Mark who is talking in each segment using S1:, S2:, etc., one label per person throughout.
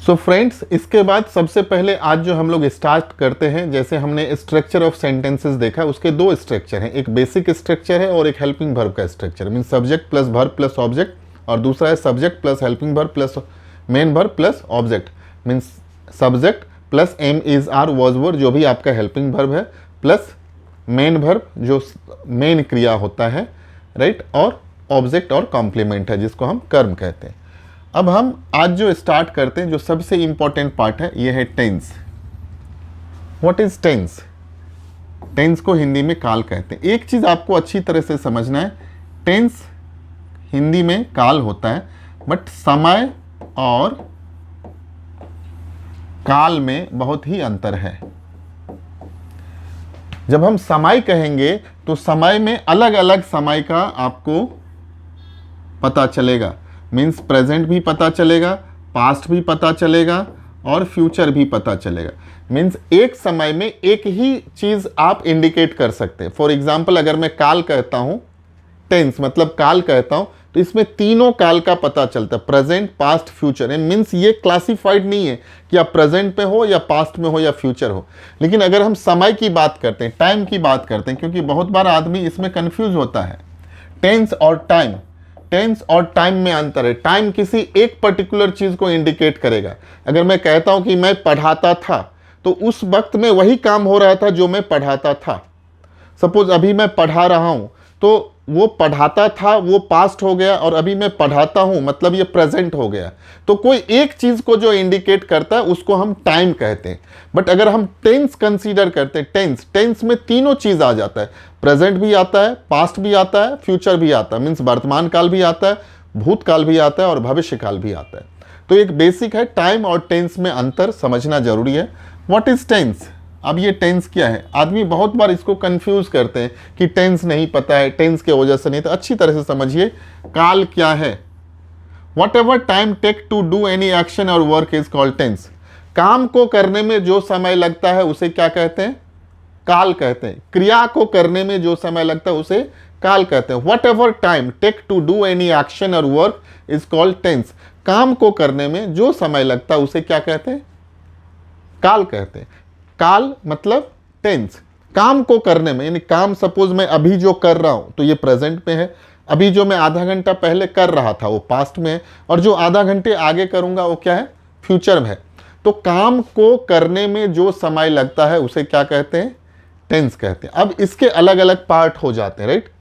S1: So friends, इसके बाद सबसे पहले आज जो हम लोग स्टार्ट करते हैं, जैसे हमने स्ट्रक्चर ऑफ सेंटेंसेस देखा, उसके दो स्ट्रक्चर हैं, एक बेसिक स्ट्रक्चर है और एक हेल्पिंग वर्ब का structure, mean subject plus verb plus object, और दूसरा है subject plus helping verb plus main verb plus object, means subject plus am is are was were जो भी आपका हेल्पिंग वर्ब है, प्लस मेन वर्ब जो main क्रिया होता है, राइट, और ऑब्जेक्ट और कॉम्प्लीमेंट है जिसको हम कर्म कहते हैं। अब हम आज जो स्टार्ट करते हैं, जो सबसे इंपॉर्टेंट पार्ट है, ये है tense. What is tense? Tense को हिंदी में काल कहते हैं। एक चीज़ आपको अच्छी तरह से समझना है, टेंस हिंदी में काल होता है, बट समय और काल में बहुत ही अंतर है। जब हम समय कहेंगे तो समय में अलग अलग समय का आपको पता चलेगा, मीन्स प्रेजेंट भी पता चलेगा, पास्ट भी पता चलेगा और फ्यूचर भी पता चलेगा। मीन्स एक समय में एक ही चीज़ आप इंडिकेट कर सकते हैं। फॉर एग्जाम्पल, अगर मैं काल कहता हूँ, टेंस मतलब काल कहता हूँ, तो इसमें तीनों काल का पता चलता है, present, past, future. And means ये क्लासिफाइड नहीं है कि आप प्रेजेंट में हो या पास्ट में हो या फ्यूचर हो। लेकिन अगर हम समय की बात करते हैं, टाइम की बात करते हैं, क्योंकि बहुत बार आदमी इसमें कंफ्यूज होता है, टेंस और टाइम। टेंस और टाइम में अंतर है। टाइम किसी एक पर्टिकुलर चीज को इंडिकेट करेगा। अगर मैं कहता हूं कि मैं पढ़ाता था, तो उस वक्त में वही काम हो रहा था जो मैं पढ़ाता था। सपोज अभी मैं पढ़ा रहा हूं, तो वो पढ़ाता था वो पास्ट हो गया, और अभी मैं पढ़ाता हूं मतलब ये प्रेजेंट हो गया। तो कोई एक चीज को जो इंडिकेट करता है उसको हम टाइम कहते हैं। बट अगर हम टेंस कंसीडर करते हैं, टेंस में तीनों चीज आ जाता है, प्रेजेंट भी आता है, पास्ट भी आता है, फ्यूचर भी आता है, मीन्स वर्तमान काल भी आता है, भूतकाल भी आता है और भविष्य काल भी आता है। तो एक बेसिक है, टाइम और टेंस में अंतर समझना जरूरी है। What is tense? अब ये टेंस क्या है? आदमी बहुत बार इसको कंफ्यूज करते हैं कि टेंस नहीं पता है, टेंस के वजह से नहीं। तो अच्छी तरह से समझिए, काल क्या है? Whatever time take to do any action और वर्क इज कॉल्ड टेंस। काम को करने में जो समय लगता है उसे क्या कहते हैं? काल कहते हैं। क्रिया को करने में जो समय लगता है उसे काल कहते हैं। Whatever time take to do any action और वर्क इज कॉल्ड टेंस। काम को करने में जो समय लगता है उसे क्या कहते हैं? काल कहते हैं। काल मतलब टेंस। काम को करने में, यानी काम सपोज मैं अभी जो कर रहा हूं तो ये प्रेजेंट में है, अभी जो मैं आधा घंटा पहले कर रहा था वो पास्ट में है, और जो आधा घंटे आगे करूंगा वो क्या है? फ्यूचर में है। तो काम को करने में जो समय लगता है उसे क्या कहते हैं? टेंस कहते हैं। अब इसके अलग अलग पार्ट हो जाते हैं, राइट।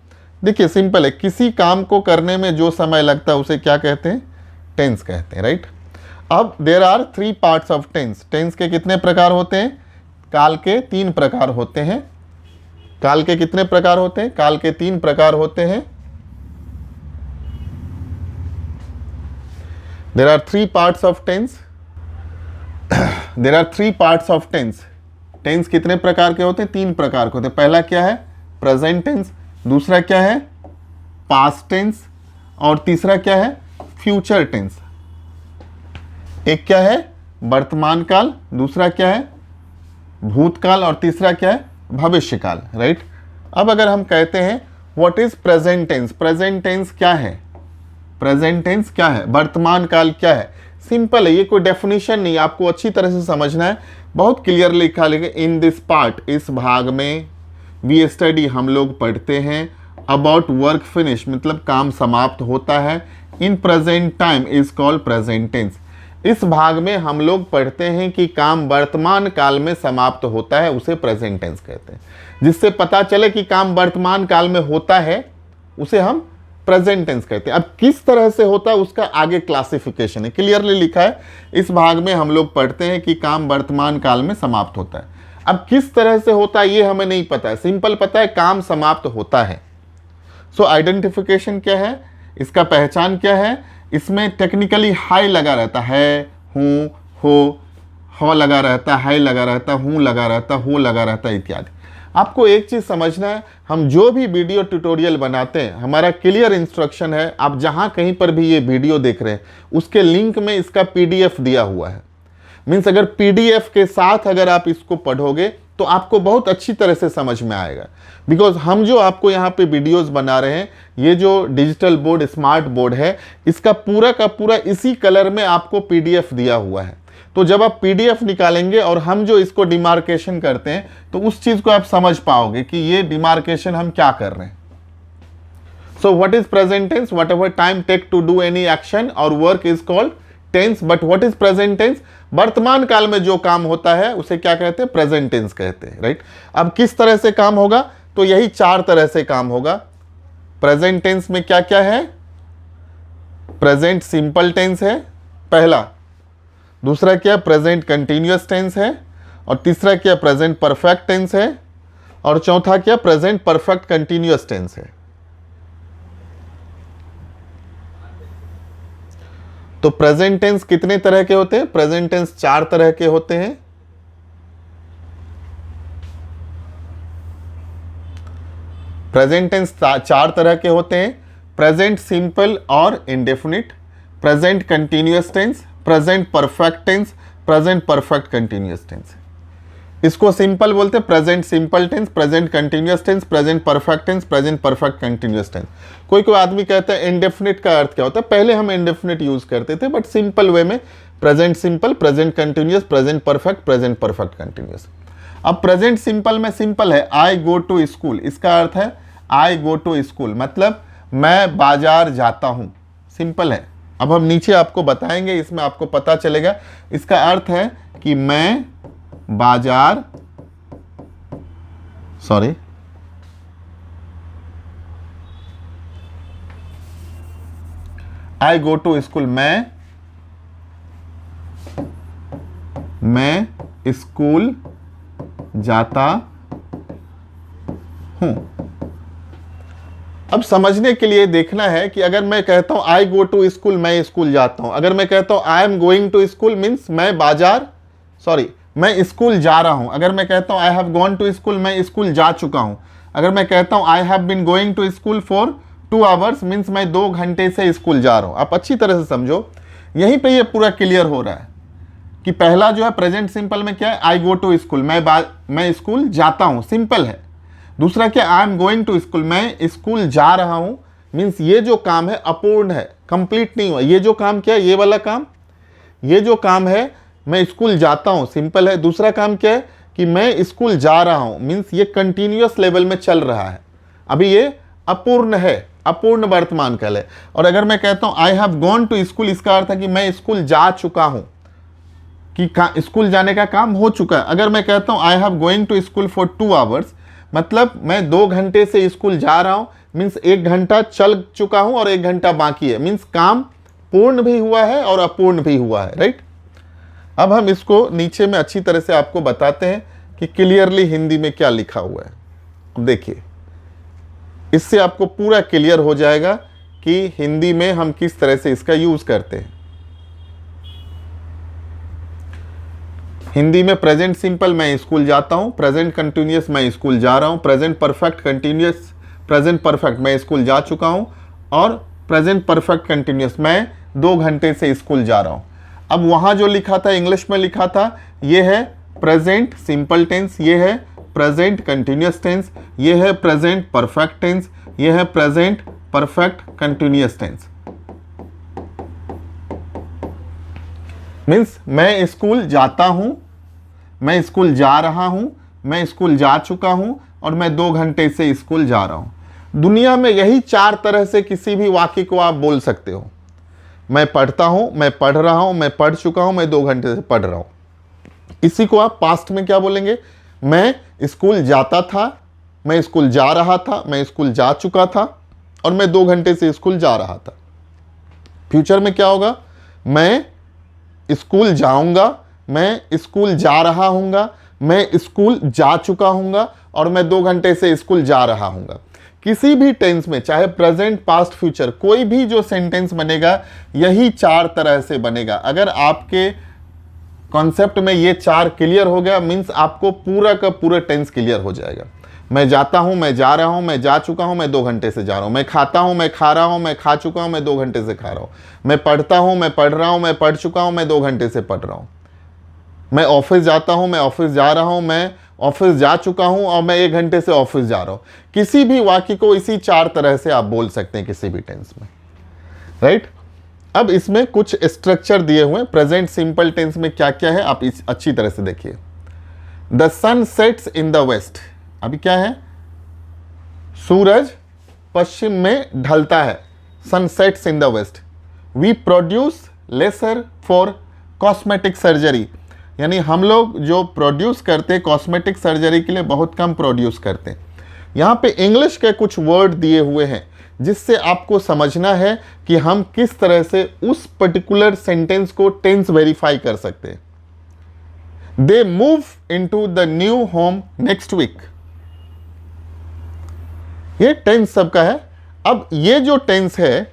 S1: देखिए सिंपल है, किसी काम को करने में जो समय लगता है उसे क्या कहते हैं? टेंस कहते हैं, राइट। अब there are 3 parts of tense. Tense के कितने प्रकार होते हैं? काल के 3 प्रकार होते हैं। काल के कितने प्रकार होते हैं? काल के 3 प्रकार होते हैं। There are 3 parts of tense. There are 3 parts of tense. Tense कितने प्रकार के होते हैं? 3 प्रकार के होते हैं। पहला क्या है? Present tense. दूसरा क्या है? Past tense. और तीसरा क्या है? Future tense. एक क्या है? वर्तमान काल। दूसरा क्या है? भूतकाल। और तीसरा क्या है? भविष्य काल, राइट। अब अगर हम कहते हैं what is present tense, present tense क्या है? प्रेजेंट टेंस क्या है? वर्तमान काल क्या है? सिंपल है, ये कोई डेफिनेशन नहीं, आपको अच्छी तरह से समझना है। बहुत क्लियर लिखा लिखे, इन दिस पार्ट, इस भाग में, वी स्टडी, हम लोग पढ़ते हैं, अबाउट वर्क फिनिश मतलब काम समाप्त होता है, in present time is called present tense. इस भाग में हम लोग पढ़ते हैं कि काम वर्तमान काल में समाप्त होता है, उसे प्रेजेंट टेंस कहते हैं। जिससे पता चले कि काम वर्तमान काल में होता है उसे हम प्रेजेंट टेंस कहते हैं। अब किस तरह से होता है उसका आगे क्लासिफिकेशन है, क्लियरली लिखा है। इस भाग में हम लोग पढ़ते हैं कि काम वर्तमान काल में समाप्त होता है। अब किस तरह से होता है ये हमें नहीं पता है, सिंपल पता है काम समाप्त होता है। सो आइडेंटिफिकेशन क्या है, इसका पहचान क्या है? इसमें टेक्निकली हाई लगा रहता है, हूँ, हो लगा रहता है, हाई लगा रहता, हूँ लगा रहता, हो लगा रहता इत्यादि। आपको एक चीज़ समझना है, हम जो भी वीडियो ट्यूटोरियल बनाते हैं हमारा क्लियर इंस्ट्रक्शन है। आप जहाँ कहीं पर भी ये वीडियो देख रहे हैं उसके लिंक में इसका PDF दिया हुआ है। मीन्स अगर PDF के साथ अगर आप इसको पढ़ोगे तो आपको बहुत अच्छी तरह से समझ में आएगा। बिकॉज हम जो आपको यहाँ पे वीडियोस बना रहे हैं, ये जो डिजिटल बोर्ड, स्मार्ट बोर्ड है, इसका पूरा का पूरा इसी कलर में आपको PDF दिया हुआ है। तो जब आप पीडीएफ निकालेंगे और हम जो इसको डिमार्केशन करते हैं तो उस चीज को आप समझ पाओगे कि ये डिमार्केशन हम क्या कर रहे हैं। So what is present tense? Whatever time take to do any action और work is called tense. But what is present tense? वर्तमान काल में जो काम होता है उसे क्या कहते हैं? प्रेजेंट टेंस कहते हैं, राइट। अब किस तरह से काम होगा? तो यही 4 तरह से काम होगा। प्रेजेंट टेंस में क्या क्या है? प्रेजेंट सिंपल टेंस है पहला, दूसरा क्या? प्रेजेंट कंटिन्यूअस टेंस है, और तीसरा क्या? प्रेजेंट परफेक्ट टेंस है, और चौथा क्या? प्रेजेंट परफेक्ट कंटिन्यूअस टेंस है। तो प्रेजेंट टेंस कितने तरह के होते हैं? प्रेजेंट टेंस 4 तरह के होते हैं। प्रेजेंट टेंस 4 तरह के होते हैं। प्रेजेंट सिंपल और indefinite, present continuous tense, present perfect tense, present perfect continuous tense. इसको सिंपल बोलते हैं, present simple tense, present continuous tense, present perfect tense, present perfect continuous tense. कोई कोई आदमी कहता है इंडेफिनिट का अर्थ क्या होता है? पहले हम इंडेफिनिट यूज करते थे, बट सिंपल वे में present simple, present continuous, present perfect, present perfect continuous. अब प्रेजेंट सिंपल में सिंपल है आई गो टू स्कूल, इसका अर्थ है आई गो टू स्कूल, मतलब मैं बाजार जाता हूं, सिंपल है। अब हम नीचे आपको बताएंगे, इसमें आपको पता चलेगा। इसका अर्थ है कि मैं बाजार, sorry, I go to school, मैं स्कूल जाता हूं। अब समझने के लिए देखना है कि अगर मैं कहता हूं आई गो टू स्कूल, मैं स्कूल जाता हूं, अगर मैं कहता हूं I am going to school means मैं बाजार, सॉरी, मैं स्कूल जा रहा हूं। अगर मैं कहता हूं I have gone to school, मैं स्कूल जा चुका हूं। अगर मैं कहता हूं I have been going to school for 2 hours means मैं 2 घंटे से स्कूल जा रहा हूं। आप अच्छी तरह से समझो, यहीं पे ये पूरा क्लियर हो रहा है कि पहला जो है प्रेजेंट सिंपल में क्या है? आई गो टू स्कूल, मैं स्कूल जाता हूं, सिंपल है। दूसरा क्या? I am going to school, मैं स्कूल जा रहा हूं, मीन्स ये जो काम है अपूर्ण है, कंप्लीट नहीं हुआ। ये जो काम क्या है? ये वाला काम, ये जो काम है मैं स्कूल जाता हूं, सिंपल है। दूसरा काम क्या है? कि मैं स्कूल जा रहा हूं, मीन्स ये कंटिन्यूअस लेवल में चल रहा है, अभी ये अपूर्ण है, अपूर्ण वर्तमान काल है। और अगर मैं कहता हूं I have gone to school, इसका अर्थ है कि मैं स्कूल जा चुका हूं, कि स्कूल जाने का काम हो चुका है। अगर मैं कहता हूं I have going to school for 2 hours, मतलब मैं 2 घंटे से स्कूल जा रहा हूं, मीन्स 1 घंटा चल चुका हूं और 1 घंटा बाकी है, मीन्स काम पूर्ण भी हुआ है और अपूर्ण भी हुआ है, राइट। अब हम इसको नीचे में अच्छी तरह से आपको बताते हैं कि क्लियरली हिंदी में क्या लिखा हुआ है। अब देखिए, इससे आपको पूरा क्लियर हो जाएगा कि हिंदी में हम किस तरह से इसका यूज करते हैं। हिंदी में प्रेजेंट सिंपल मैं स्कूल जाता हूं, प्रेजेंट कंटिन्यूअस मैं स्कूल जा रहा हूं, present perfect continuous, present perfect मैं स्कूल जा चुका हूं, और प्रेजेंट परफेक्ट कंटिन्यूअस मैं 2 घंटे से स्कूल जा रहा हूं। अब वहां जो लिखा था इंग्लिश में लिखा था, ये है प्रेजेंट सिंपल टेंस, ये है प्रेजेंट कंटिन्यूअस टेंस, ये है प्रेजेंट परफेक्ट टेंस, ये है present perfect continuous tense. Means मैं स्कूल जाता हूं, मैं स्कूल जा रहा हूं, मैं स्कूल जा चुका हूं, और मैं 2 घंटे से स्कूल जा रहा हूं। दुनिया में यही 4 तरह से किसी भी वाक्य को आप बोल सकते हो। मैं पढ़ता हूं, मैं पढ़ रहा हूं, मैं पढ़ चुका हूं, मैं 2 घंटे से पढ़ रहा हूं। इसी को आप पास्ट में क्या बोलेंगे? मैं स्कूल जाता था, मैं स्कूल जा रहा था, मैं स्कूल जा चुका था, और मैं 2 घंटे से स्कूल जा रहा था। फ्यूचर में क्या होगा? मैं स्कूल जाऊंगा, मैं स्कूल जा रहा हूंगा, मैं स्कूल जा चुका हूंगा, और मैं 2 घंटे से स्कूल जा रहा हूंगा। किसी भी टेंस में, चाहे प्रेजेंट, पास्ट, फ्यूचर, कोई भी जो सेंटेंस बनेगा यही 4 तरह से बनेगा। अगर आपके कॉन्सेप्ट में ये 4 क्लियर हो गया, मीन्स आपको पूरा का पूरा टेंस क्लियर हो जाएगा। मैं जाता हूं, मैं जा रहा हूं, मैं जा चुका हूं, मैं 2 घंटे से जा रहा हूं। मैं खाता हूं, मैं खा रहा हूं, मैं खा चुका हूं, मैं 2 घंटे से खा रहा हूं। मैं पढ़ता हूं, मैं पढ़ रहा हूं, मैं पढ़ चुका हूं, मैं 2 घंटे से पढ़ रहा हूं। मैं ऑफिस जाता हूं, मैं ऑफिस जा रहा हूं, मैं ऑफिस जा चुका हूं, और मैं 1 घंटे से ऑफिस जा रहा हूं। किसी भी वाक्य को इसी 4 तरह से आप बोल सकते हैं किसी भी टेंस में, राइट। अब इसमें कुछ स्ट्रक्चर दिए हुए हैं प्रेजेंट सिंपल टेंस में क्या क्या है, आप इस अच्छी तरह से देखिए। The sun sets in the west, अभी क्या है, सूरज पश्चिम में ढलता है, sun sets in the west. We produce laser for cosmetic surgery, यानी हम लोग जो प्रोड्यूस करते हैं कॉस्मेटिक सर्जरी के लिए बहुत कम प्रोड्यूस करते हैं। यहाँ पे इंग्लिश के कुछ वर्ड दिए हुए हैं जिससे आपको समझना है कि हम किस तरह से उस पर्टिकुलर सेंटेंस को टेंस वेरीफाई कर सकते हैं। They move into the new home next week, ये टेंस सबका है। अब ये जो टेंस है,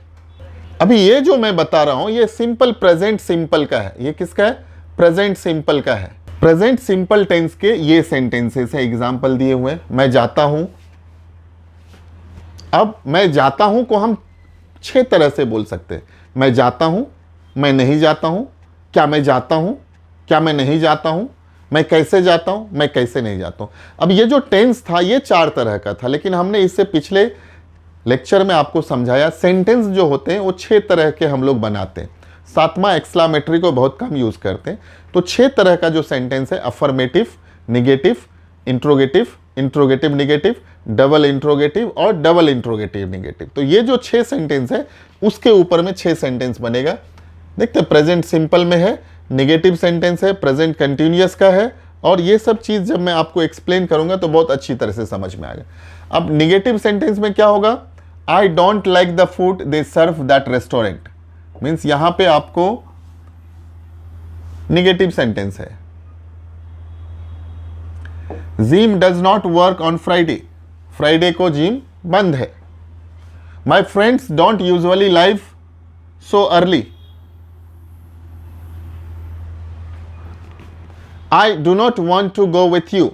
S1: अभी ये जो मैं बता रहा हूं, ये सिंपल प्रेजेंट सिंपल का है। ये किसका है, प्रेजेंट सिंपल का है। प्रेजेंट सिंपल टेंस के ये सेंटेंसेस है, एग्जांपल दिए हुए। मैं जाता हूं, अब मैं जाता हूं को हम 6 तरह से बोल सकते हैं। मैं जाता हूं, मैं नहीं जाता हूं, क्या मैं जाता हूं, क्या मैं नहीं जाता हूं, मैं कैसे जाता हूं, मैं कैसे नहीं जाता हूं। अब ये जो टेंस था ये 4 तरह का था, लेकिन हमने इससे पिछले लेक्चर में आपको समझाया सेंटेंस जो होते हैं वो 6 तरह के हम लोग बनाते हैं। 7वां एक्सक्लामेटरी को बहुत कम यूज करते हैं। तो 6 तरह का जो सेंटेंस है, affirmative, negative, interrogative, interrogative negative, double interrogative और डबल इंट्रोगेटिव निगेटिव। तो ये जो 6 सेंटेंस है उसके ऊपर में 6 सेंटेंस बनेगा। देखते हैं, प्रेजेंट सिंपल में है, निगेटिव सेंटेंस है, प्रेजेंट कंटिन्यूअस का है, और ये सब चीज जब मैं आपको एक्सप्लेन करूंगा तो बहुत अच्छी तरह से समझ में आएगा। अब निगेटिव सेंटेंस में क्या होगा, I don't like the food they serve that restaurant, means यहां पे आपको निगेटिव सेंटेंस है। Gym does not work on Friday, Friday को जिम बंद है। My friends don't usually live so early, I do not want to go with you,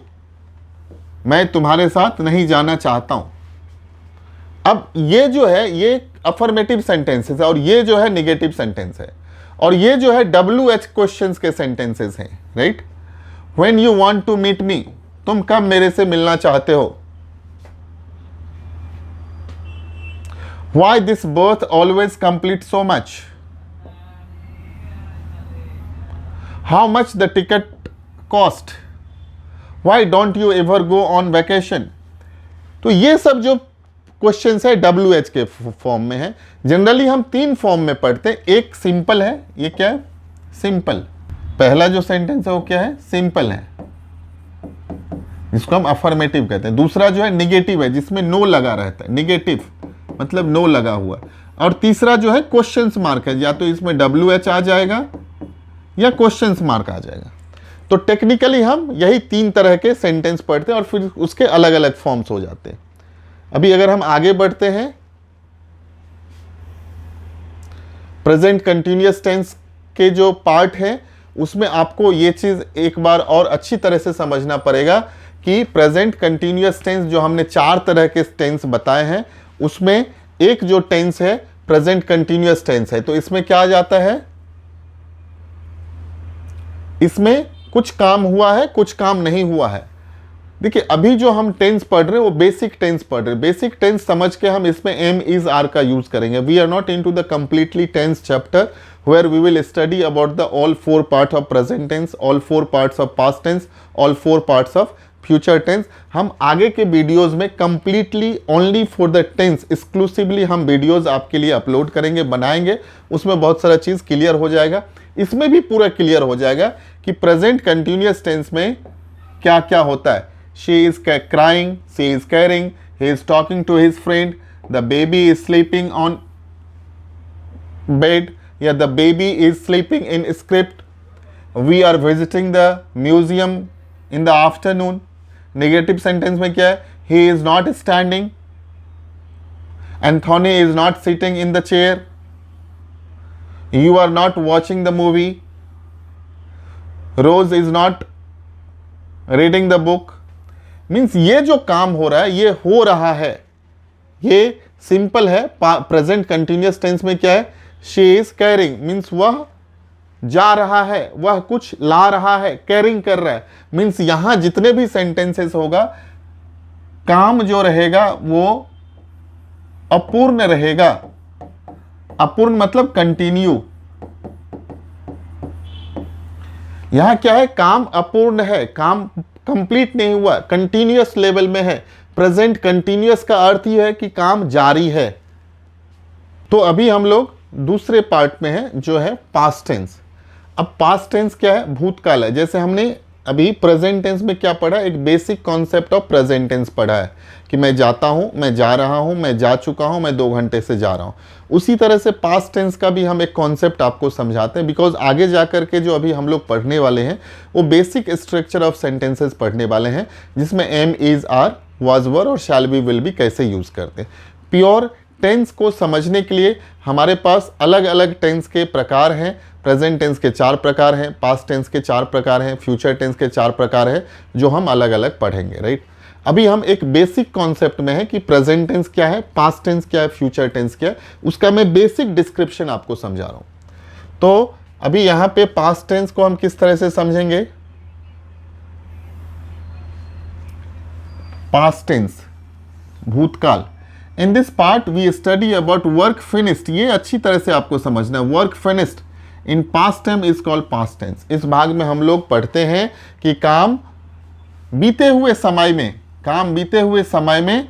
S1: मैं तुम्हारे साथ नहीं जाना चाहता हूं। अब ये जो है ये अफर्मेटिव सेंटेंसेस है और ये जो है निगेटिव सेंटेंस है, और ये जो है WH क्वेश्चंस के सेंटेंसेस हैं, right. When you want to meet me, तुम कब मेरे से मिलना चाहते हो। Why this berth always complete so much, how much the ticket cost, why don't you ever go on vacation. तो ये सब जो क्वेश्चंस है WH के फॉर्म में है। जनरली हम 3 फॉर्म में पढ़ते हैं। एक सिंपल है, ये क्या है, सिंपल, पहला जो सेंटेंस है वो क्या है, सिंपल है, जिसको हम अफर्मेटिव कहते हैं। दूसरा जो है निगेटिव है, जिसमें नो लगा रहता है, निगेटिव मतलब नो लगा हुआ। और तीसरा जो है क्वेश्चंस मार्क है, या तो इसमें WH आ जाएगा या क्वेश्चंस मार्क आ जाएगा। तो टेक्निकली हम यही 3 तरह के सेंटेंस पढ़ते हैं और फिर उसके अलग अलग फॉर्म्स हो जाते हैं। अभी अगर हम आगे बढ़ते हैं, प्रेजेंट कंटिन्यूअस टेंस के जो पार्ट है उसमें आपको ये चीज एक बार और अच्छी तरह से समझना पड़ेगा कि प्रेजेंट कंटिन्यूअस टेंस जो हमने 4 तरह के टेंस बताए हैं उसमें एक जो टेंस है प्रेजेंट कंटिन्यूअस टेंस है। तो इसमें क्या आ जाता है, इसमें कुछ काम हुआ है, कुछ काम नहीं हुआ है। देखिए अभी जो हम टेंस पढ़ रहे हैं वो बेसिक टेंस पढ़ रहे हैं। बेसिक टेंस समझ के हम इसमें एम इज आर का यूज करेंगे। We are not into the completely tense chapter where we will study about the all 4 part of present tense, all 4 parts of past tense, all 4 parts of future tense. हम आगे के videos में completely only for the tense exclusively हम videos आपके लिए upload करेंगे, बनाएंगे। उसमें बहुत सारा चीज क्लियर हो जाएगा। इसमें भी पूरा क्लियर हो जाएगा कि प्रेजेंट कंटिन्यूअस टेंस में क्या क्या होता है। She is crying, she is caring, he is talking to his friend, the baby is sleeping on bed, yeah, the baby is sleeping in script, we are visiting the museum in the afternoon. Negative sentence में क्या है, he is not standing, Anthony is not sitting in the chair, you are not watching the movie, Rose is not reading the book. Means ये जो काम हो रहा है ये हो रहा है, ये सिंपल है। प्रेजेंट कंटिन्यूअस टेंस में क्या है, शी इज कैरिंग, मीन्स वह जा रहा है, वह कुछ ला रहा है, कैरिंग कर रहा है। मीन्स यहां जितने भी सेंटेंसेस होगा काम जो रहेगा वो अपूर्ण रहेगा, अपूर्ण मतलब कंटिन्यू। यहां क्या है, काम अपूर्ण है, काम कंप्लीट नहीं हुआ, कंटिन्यूअस लेवल में है। प्रेजेंट कंटिन्यूअस का अर्थ यह है कि काम जारी है। तो अभी हम लोग दूसरे पार्ट में है जो है पास्ट टेंस। अब पास्ट टेंस क्या है, भूतकाल है। जैसे हमने अभी प्रेजेंट टेंस में क्या पढ़ा, एक basic concept of present tense पढ़ा है कि मैं जाता हूं, मैं जा रहा हूं, मैं जा चुका हूं, मैं 2 घंटे से जा रहा हूं। उसी तरह से पास्ट टेंस का भी हम एक कॉन्सेप्ट आपको समझाते हैं, बिकॉज आगे जाकर के जो अभी हम लोग पढ़ने वाले हैं वो बेसिक स्ट्रक्चर ऑफ सेंटेंसेस पढ़ने वाले हैं, जिसमें एम, इज, आर, वाज, वर और शैल बी, विल बी कैसे यूज करते हैं। प्योर टेंस को समझने के लिए हमारे पास अलग अलग टेंस के प्रकार हैं। प्रेजेंट टेंस के 4 प्रकार हैं, पास्ट टेंस के 4 प्रकार हैं, फ्यूचर टेंस के 4 प्रकार हैं, जो हम अलग अलग पढ़ेंगे, राइट। अभी हम एक बेसिक कॉन्सेप्ट में है कि प्रेजेंट टेंस क्या है, पास्ट टेंस क्या है, फ्यूचर टेंस क्या है, उसका मैं बेसिक डिस्क्रिप्शन आपको समझा रहा हूं। तो अभी यहां पे पास्ट टेंस को हम किस तरह से समझेंगे, पास्ट टेंस भूतकाल। In this part we study about work finished, ये अच्छी तरह से आपको समझना है। Work finished in past time is called past tense. इस भाग में हम लोग पढ़ते हैं कि काम बीते हुए समय में, काम बीते हुए समय में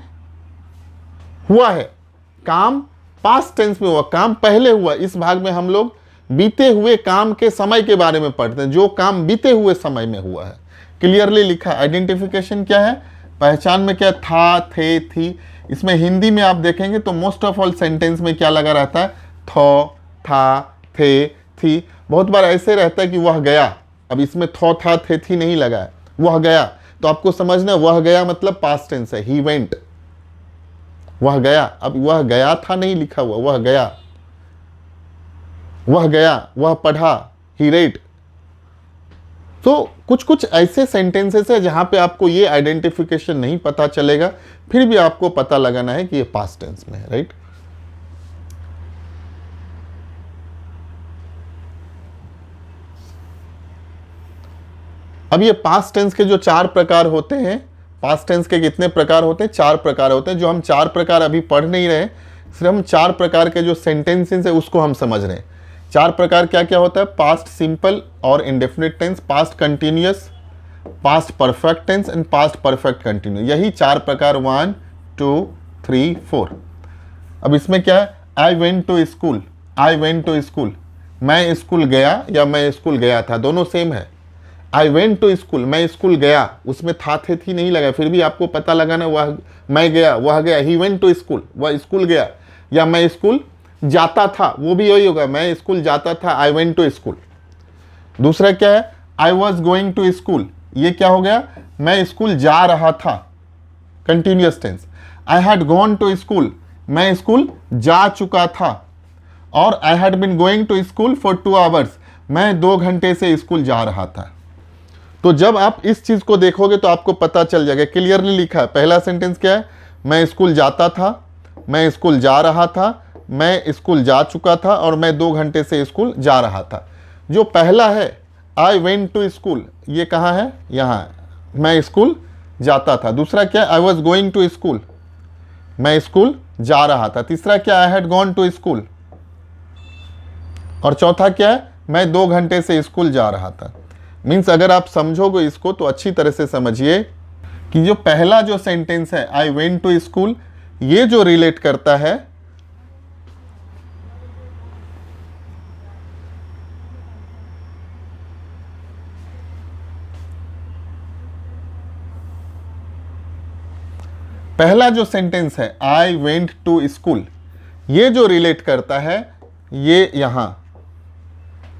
S1: हुआ है, काम पास्ट टेंस में हुआ, काम पहले हुआ। इस भाग में हम लोग बीते हुए काम के समय के बारे में पढ़ते हैं, जो काम बीते हुए समय में हुआ है। क्लियरली लिखा। आइडेंटिफिकेशन क्या है, पहचान में क्या, था, थे, थी। इसमें हिंदी में आप देखेंगे तो मोस्ट ऑफ ऑल सेंटेंस में क्या लगा रहता है, थो, था, थे, थी। बहुत बार ऐसे रहता है कि वह गया। अब इसमें थो, था, थे, थी नहीं लगा है, वह गया। तो आपको समझना वह गया मतलब पास्ट टेंस है, ही वेंट, वह गया। अब वह गया था नहीं लिखा हुआ, वह गया, वह गया, वह पढ़ा, ही रेड। तो कुछ कुछ ऐसे सेंटेंसेस है जहां पे आपको ये आइडेंटिफिकेशन नहीं पता चलेगा, फिर भी आपको पता लगाना है कि ये पास्ट टेंस में है, राइट। अब ये पास्ट टेंस के जो 4 प्रकार होते हैं, पास्ट टेंस के कितने प्रकार होते हैं, 4 प्रकार होते हैं। जो हम 4 प्रकार अभी पढ़ नहीं रहे, सिर्फ हम 4 प्रकार के जो सेंटेंसेस है उसको हम समझ रहे हैं। 4 प्रकार क्या क्या होता है, पास्ट सिंपल और indefinite tense, past continuous, past perfect tense and past perfect continue. यही 4 प्रकार 1 2 3 4। अब इसमें क्या है, I went to school, I went to school, मैं स्कूल गया या मैं स्कूल गया था, दोनों सेम है। आई वेंट टू स्कूल, मैं स्कूल गया, उसमें था, थे, थी नहीं लगा, फिर भी आपको पता लगाना वह, मैं गया, वह गया। ही वेंट टू स्कूल, वह स्कूल गया। या मैं स्कूल जाता था, वो भी वही होगा, मैं स्कूल जाता था, आई वेंट टू स्कूल। दूसरा क्या है, I was going to school, ये क्या हो गया, मैं स्कूल जा रहा था, continuous tense. I had gone to school, मैं स्कूल जा चुका था। और I had been going to school for 2 hours, मैं 2 घंटे से स्कूल जा रहा था। तो जब आप इस चीज को देखोगे तो आपको पता चल जाएगा, क्लियरली लिखा है। पहला सेंटेंस क्या है, मैं स्कूल जाता था, मैं स्कूल जा रहा था, मैं स्कूल जा चुका था और मैं 2 घंटे से स्कूल जा रहा था। जो पहला है आई वेंट टू स्कूल, ये कहाँ है, यहाँ है, मैं स्कूल जाता था। दूसरा क्या, I was going to school, मैं स्कूल जा रहा था। तीसरा क्या, I had gone to school. और चौथा क्या है, मैं 2 घंटे से स्कूल जा रहा था। मीन्स अगर आप समझोगे इसको तो अच्छी तरह से समझिए कि जो पहला जो सेंटेंस है आई वेंट टू स्कूल, ये जो रिलेट करता है पहला जो सेंटेंस है आई वेंट टू स्कूल, ये जो रिलेट करता है ये यहां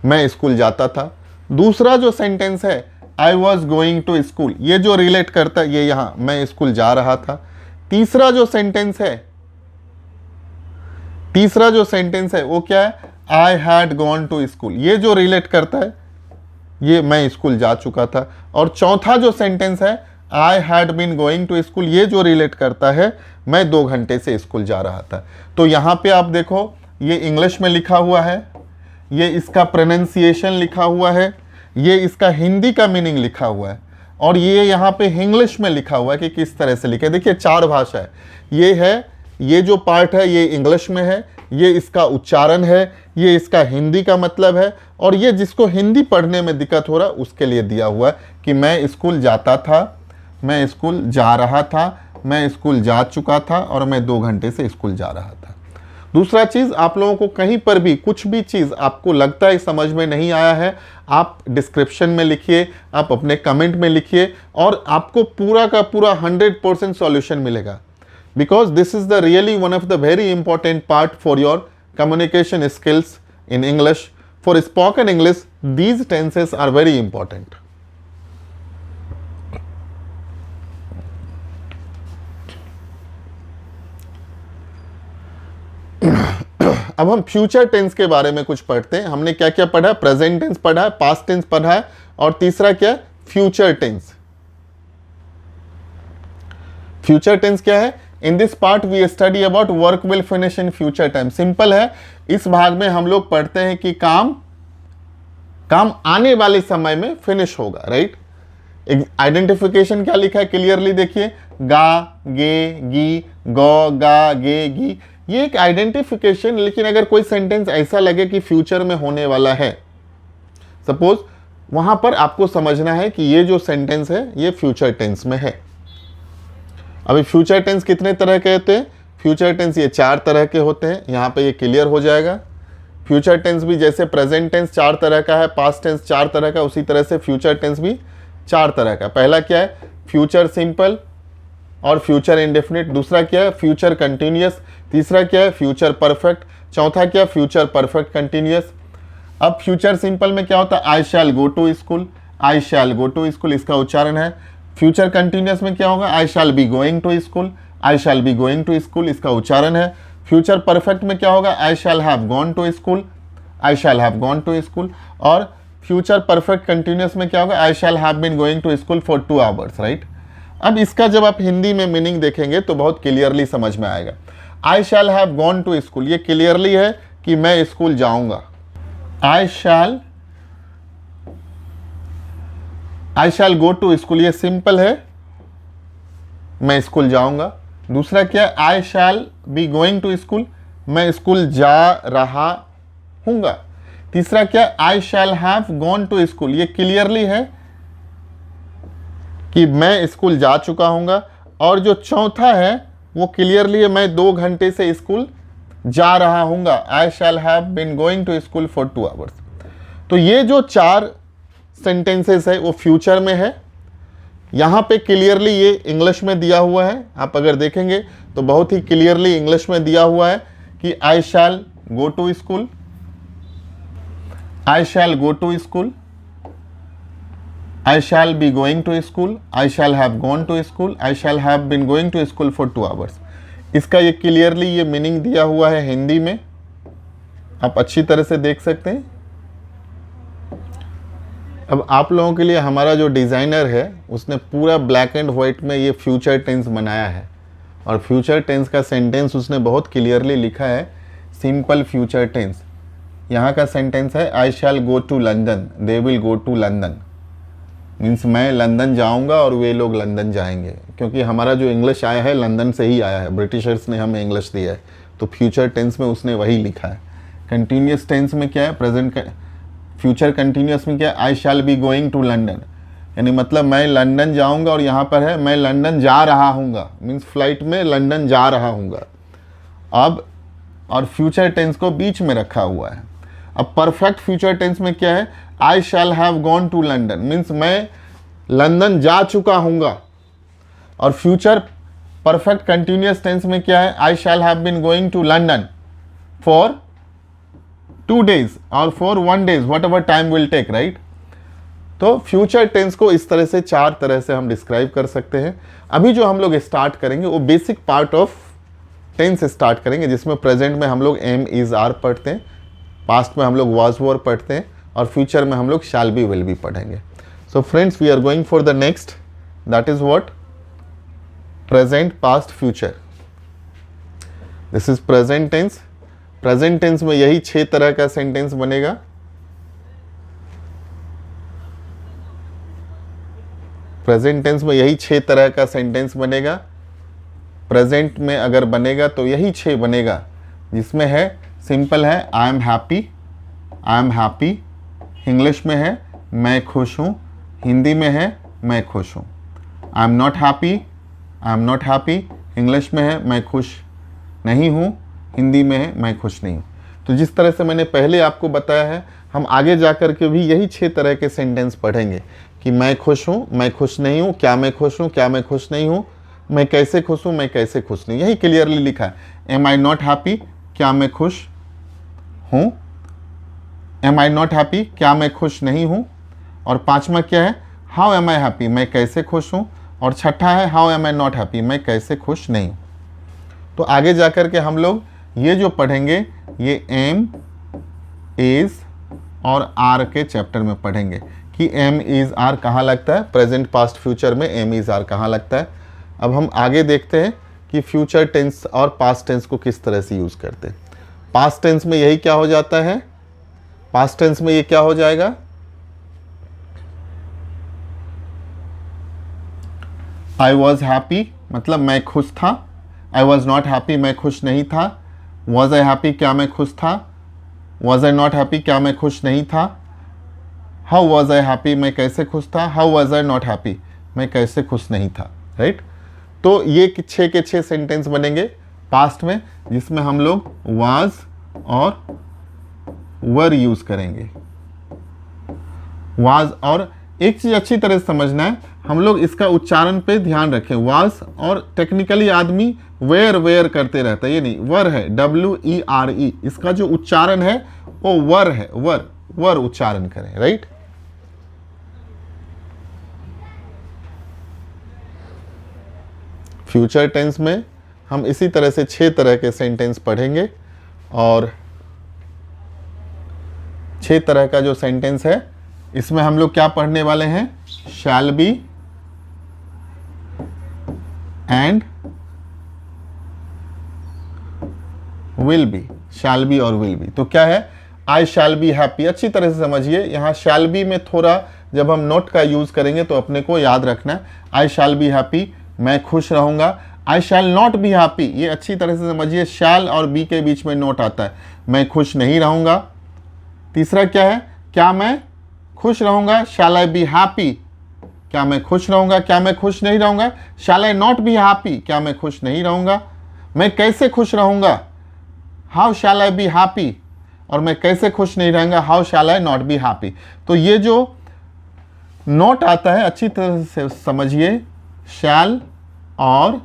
S1: मैं स्कूल जाता था। दूसरा जो सेंटेंस है I was going to school, ये जो रिलेट करता है ये यहां मैं स्कूल जा रहा था। तीसरा जो सेंटेंस है वो क्या है, I had gone to school, ये जो रिलेट करता है ये मैं स्कूल जा चुका था। और चौथा जो सेंटेंस है I had been going to school, ये जो रिलेट करता है मैं 2 घंटे से स्कूल जा रहा था। तो यहाँ पे आप देखो ये इंग्लिश में लिखा हुआ है, ये इसका प्रोनाउंसिएशन लिखा हुआ है, ये इसका हिंदी का मीनिंग लिखा हुआ है, और ये यहाँ पे इंग्लिश में लिखा हुआ है कि किस तरह से लिखे। देखिए 4 भाषा है, ये जो पार्ट है ये इंग्लिश में है, ये इसका उच्चारण है, ये इसका हिंदी का मतलब है, और ये जिसको हिंदी पढ़ने में दिक्कत हो रहा है उसके लिए दिया हुआ है कि मैं स्कूल जाता था, मैं स्कूल जा रहा था, मैं स्कूल जा चुका था, और मैं 2 घंटे से स्कूल जा रहा था। दूसरा चीज़, आप लोगों को कहीं पर भी कुछ भी चीज़ आपको लगता है समझ में नहीं आया है, आप डिस्क्रिप्शन में लिखिए, आप अपने कमेंट में लिखिए, और आपको पूरा का पूरा 100% सॉल्यूशन मिलेगा। Because this is the really one of the very important part for your communication skills in English. For spoken English these tenses are very important. अब हम फ्यूचर टेंस के बारे में कुछ पढ़ते हैं। हमने क्या क्या पढ़ा है? प्रेजेंट टेंस पढ़ा है, पास्ट टेंस पढ़ा है, और तीसरा क्या है? Future tense. फ्यूचर टेंस क्या है? In this part we study about work will finish in future time. Simple है, इस भाग में हम लोग पढ़ते हैं कि काम आने वाले समय में फिनिश होगा, राइट। आइडेंटिफिकेशन क्या लिखा है क्लियरली देखिए, गा, गे, गी, गौ, गा, गे, गी, ये एक आइडेंटिफिकेशन। लेकिन अगर कोई सेंटेंस ऐसा लगे कि फ्यूचर में होने वाला है, सपोज, वहां पर आपको समझना है कि ये जो सेंटेंस है ये फ्यूचर टेंस में है। अभी फ्यूचर टेंस कितने तरह के होते हैं? फ्यूचर टेंस ये 4 तरह के होते हैं, यहाँ पे ये क्लियर हो जाएगा। फ्यूचर टेंस भी जैसे प्रेजेंट टेंस 4 तरह का है, पास्ट टेंस 4 तरह का, उसी तरह से फ्यूचर टेंस भी 4 तरह का। पहला क्या है? फ्यूचर सिंपल और फ्यूचर इंडेफिनिट। दूसरा क्या है? Future continuous. तीसरा क्या है? Future perfect. चौथा क्या? Future perfect continuous. अब फ्यूचर सिंपल में क्या होता है? I shall go to school, I shall go to school, इसका उच्चारण है। फ्यूचर कंटिन्यूअस में क्या होगा? I shall be going to school, I shall be going to school, इसका उच्चारण है। फ्यूचर परफेक्ट में क्या होगा? I shall have gone to school, I shall have gone to school. और फ्यूचर परफेक्ट कंटिन्यूअस में क्या होगा? I shall have been going to school for 2 hours, right. अब इसका जब आप हिंदी में मीनिंग देखेंगे तो बहुत क्लियरली समझ में आएगा। I shall have gone to school, ये क्लियरली है कि मैं स्कूल जाऊंगा। I shall go to school, ये सिंपल है, मैं स्कूल जाऊंगा। दूसरा क्या? I shall be going to school, मैं स्कूल जा रहा हूंगा। तीसरा क्या? I shall have gone to school, ये क्लियरली है कि मैं स्कूल जा चुका हूंगा। और जो चौथा है वो क्लियरली है, मैं 2 घंटे से स्कूल जा रहा हूंगा। I shall have been going to school for 2 hours. तो ये जो 4 सेंटेंसेस है वो फ्यूचर में है। यहाँ पे क्लियरली ये इंग्लिश में दिया हुआ है, आप अगर देखेंगे तो बहुत ही क्लियरली इंग्लिश में दिया हुआ है कि I shall go to school, I shall go to school, I shall be going to school, I shall have gone to school, I shall have been going to school for 2 hours। इसका ये clearly ये meaning दिया हुआ है हिंदी में, आप अच्छी तरह से देख सकते हैं। अब आप लोगों के लिए हमारा जो डिज़ाइनर है उसने पूरा ब्लैक एंड वाइट में ये फ्यूचर टेंस बनाया है, और फ्यूचर टेंस का सेंटेंस उसने बहुत क्लियरली लिखा है, सिंपल फ्यूचर टेंस। यहाँ का सेंटेंस है I shall go to London, they will go to London, means मैं लंदन जाऊंगा और वे लोग लंदन जाएंगे। क्योंकि हमारा जो इंग्लिश आया है लंदन से ही आया है, ब्रिटिशर्स ने हमें इंग्लिश दिया है, तो फ्यूचर टेंस में उसने वही लिखा है। कंटिन्यूस टेंस में क्या है? प्रेजेंट। फ्यूचर कंटिन्यूस में क्या है? I shall be going to London, यानी मतलब मैं लंदन जाऊंगा, और यहाँ पर है मैं लंदन जा रहा हूँगा, मीन्स फ्लाइट में लंदन जा रहा हूँगा। अब और फ्यूचर टेंस को बीच में रखा हुआ है। अब परफेक्ट फ्यूचर टेंस में क्या है? I shall have gone to London, means मैं लंदन जा चुका हूँगा। और फ्यूचर परफेक्ट कंटिन्यूस टेंस में क्या है? I shall have been going to London for 2 days और for 1 day, whatever time will take, right. तो फ्यूचर टेंस को इस तरह से 4 तरह से हम डिस्क्राइब कर सकते हैं। अभी जो हम लोग स्टार्ट करेंगे वो basic part of tense start करेंगे, जिसमें प्रेजेंट में हम लोग एम, इज, आर पढ़ते हैं, पास्ट में हम लोग वाज, वर पढ़ते हैं, और फ्यूचर में हम लोग शैल बी, विल बी पढ़ेंगे। So friends, we are going for the next, that is what? Present, past, future. This is present tense. Present tense में यही 6 तरह का सेंटेंस बनेगा। प्रेजेंट टेंस में यही 6 तरह का सेंटेंस बनेगा। प्रेजेंट में अगर बनेगा तो यही 6 बनेगा। जिसमें है सिंपल है I am happy, I am happy. English में है मैं खुश हूँ, हिंदी में है मैं खुश हूँ। I am not happy, I am not happy. English में है मैं खुश नहीं हूँ, हिंदी में है मैं खुश नहीं हूँ। तो जिस तरह से मैंने पहले आपको बताया है, हम आगे जा कर के भी यही 6 तरह के सेंटेंस पढ़ेंगे कि मैं खुश हूँ, मैं खुश नहीं हूँ, क्या मैं खुश हूँ, क्या मैं खुश नहीं हूँ, मैं कैसे खुश हूँ, मैं कैसे खुश नहीं। यही क्लियरली लिखा है। एम आई नॉट हैप्पी, क्या मैं खुश हूँ। एम आई नॉट हैप्पी, क्या मैं खुश नहीं हूँ। और 5वां क्या है, हाउ एम आई हैप्पी, मैं कैसे खुश हूँ। और 6ठा है how am I not happy, मैं कैसे खुश नहीं हूँ। तो आगे जा कर के हम लोग ये जो पढ़ेंगे ये एम, इज़ और आर के चैप्टर में पढ़ेंगे कि एम, इज़, आर कहाँ लगता है। प्रेजेंट, पास्ट, फ्यूचर में एम, इज़, आर कहाँ लगता है। अब हम आगे देखते हैं कि फ्यूचर टेंस और पास्ट टेंस को किस तरह से यूज़ करते हैं। पास्ट टेंस में यही क्या हो जाता है, पास्ट टेंस में ये क्या हो जाएगा, आई वॉज हैप्पी मतलब मैं खुश था। आई वॉज नॉट हैप्पी, मैं खुश नहीं था। वॉज आई हैप्पी, क्या मैं खुश था। वॉज आई नॉट हैप्पी, क्या मैं खुश नहीं था। हाउ वॉज आई हैप्पी, मैं कैसे खुश था। How was I not happy, मैं कैसे खुश नहीं था। राइट। तो ये 6 के 6 सेंटेंस बनेंगे पास्ट में, जिसमें हम लोग वाज और वर यूज करेंगे। वाज, और एक चीज अच्छी तरह से समझना है, हम लोग इसका उच्चारण पे ध्यान रखें। वाज, और टेक्निकली आदमी वेयर वेयर करते रहता है, ये नहीं, वर है, WERE। इसका जो उच्चारण है वो वर है, वर वर उच्चारण करें। राइट। फ्यूचर टेंस में हम इसी तरह से 6 तरह के सेंटेंस पढ़ेंगे, और 6 तरह का जो सेंटेंस है इसमें हम लोग क्या पढ़ने वाले हैं, shall be and will be. Shall be और विल बी। तो क्या है, आई शैल बी हैप्पी। अच्छी तरह से समझिए, यहाँ शैल बी में थोड़ा जब हम नोट का यूज करेंगे तो अपने को याद रखना है। आई शैल बी हैप्पी, मैं खुश रहूंगा। आई शैल नॉट बी हैप्पी, ये अच्छी तरह से समझिए, शैल और बी के बीच में नोट आता है, मैं खुश नहीं रहूंगा। तीसरा क्या है, क्या मैं खुश रहूंगा, शैल आई बी हैप्पी, क्या मैं खुश रहूंगा, क्या मैं खुश नहीं रहूंगा। शैल आई नॉट बी हैप्पी, क्या मैं खुश नहीं रहूंगा। मैं कैसे खुश रहूंगा, how shell I be happy, और मैं कैसे खुश नहीं रहूंगा, how shell I not be happy. तो ये जो नोट आता है अच्छी तरह से समझिए, शैल और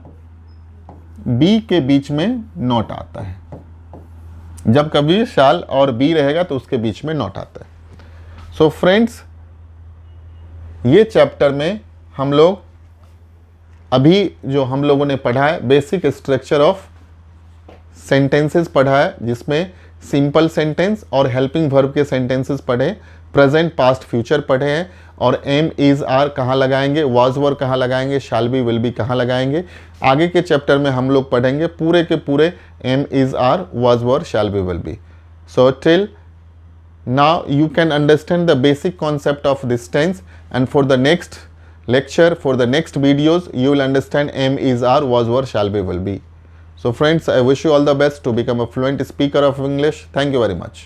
S1: बी के बीच में नोट आता है। जब कभी शैल और बी रहेगा तो उसके बीच में नोट आता है। सो फ्रेंड्स, ये चैप्टर में हम लोग अभी जो हम लोगों ने पढ़ा है, बेसिक स्ट्रक्चर ऑफ सेंटेंसेस पढ़ा है, जिसमें सिंपल सेंटेंस और हेल्पिंग वर्ब के सेंटेंसेस पढ़े, प्रेजेंट, पास्ट, फ्यूचर पढ़े हैं, और एम, इज, आर कहाँ लगाएंगे, वाज, वर कहाँ लगाएंगे, शैल बी, विल बी कहाँ लगाएंगे। आगे के चैप्टर में हम लोग पढ़ेंगे पूरे के पूरे am, is, are, was, were, shall be, will be. So till now you can understand the basic concept of this tense, and for the next lecture, for the next videos, you will understand am, is, are, was, were, shall be, will be. So friends, I wish you all the best to become a fluent speaker of English. Thank you very much.